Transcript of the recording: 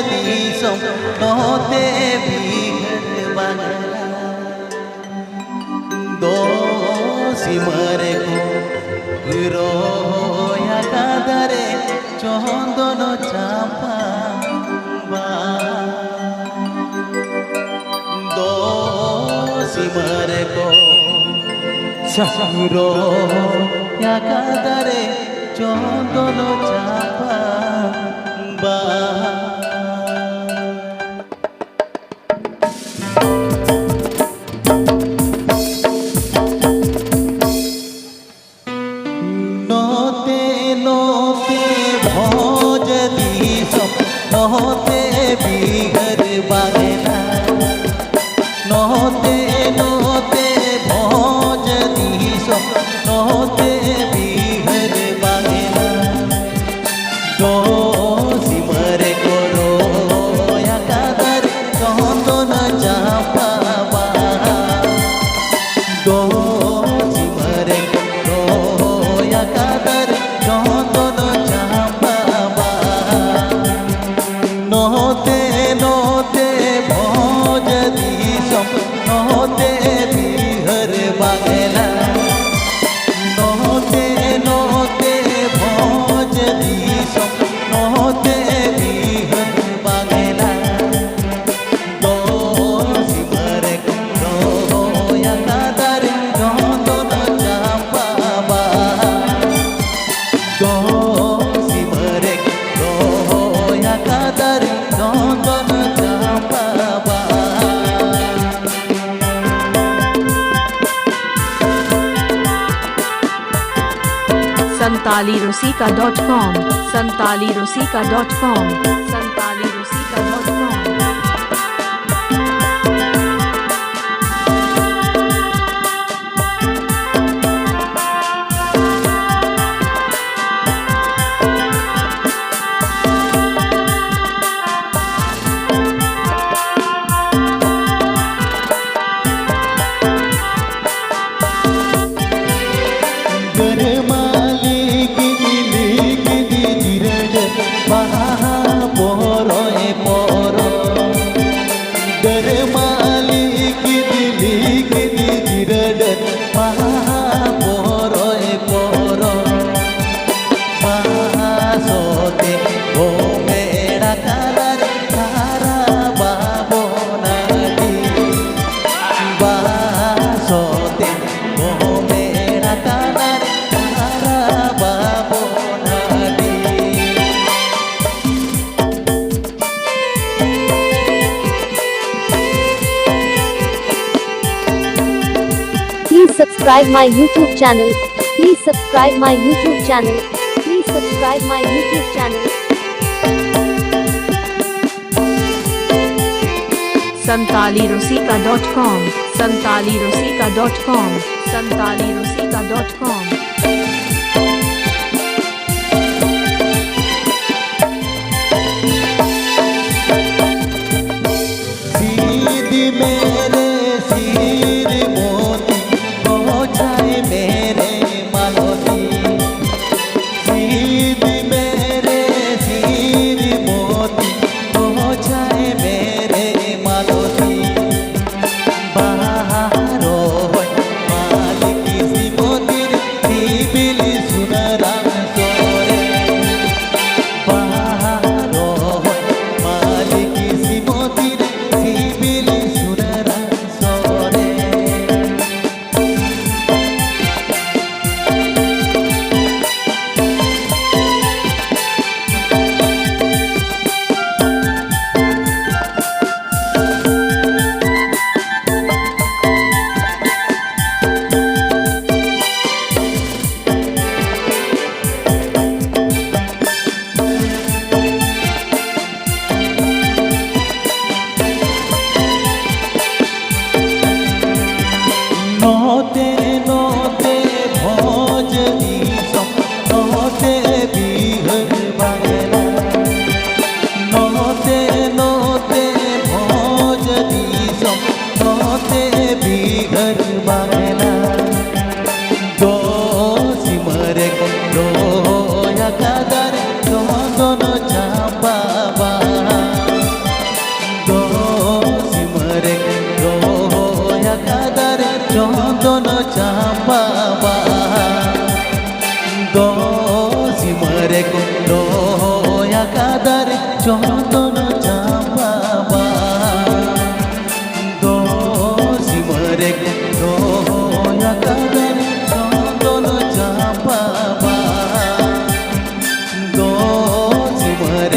दिसोम नोते बिहर बांगला दो सिमरे को रोया कादरे चंदन चापा दो सिमरे को रोया कादरे चंदन चापा नोते नोते भोज दिसोम नोते बिहर बांगला नोते नोते भोज दिसोम नोते बिहर बांगला दो सिमरे को रोया कादर चंदन चापा दो सिमरे को रोया कादर चंदन चापा नोते नोते भोज दिसोम नोते बिहर बांगला नोते नोते भोज दिसोम नोते बिहर बांगला दो सिमरे को रोया कादर चंदन चापा दो सिमरे को रोया कादर चंदन चापा santalirosika.com santalirosika.com santalirosika.com Please subscribe my YouTube channel. Please subscribe my YouTube channel. Please subscribe my YouTube channel. santalirosika.com santalirosika.com santalirosika.com सीधी मेरे सिर मोती पहुँचाए मेरे मालती सीधी मेरे सिर मोती पहुँचाए मेरे मालती बाहरो मालिक सी मोतीर सिबिल सुनराम सोरे बाहरो मालिक सी मोतीर सिबिल सुनराम सोरे नोते नोते भोज दिसोम नोते बिहर बांगला नोते नोते भोज दिसोम नोते बिहर बांगला दो सिमरे को रोया कादर चंदन चापा দয়া কাদার চন্দন চাপাবা দোষিমরে দয়া কাদার চন্দন চাপাবা দোষিমরে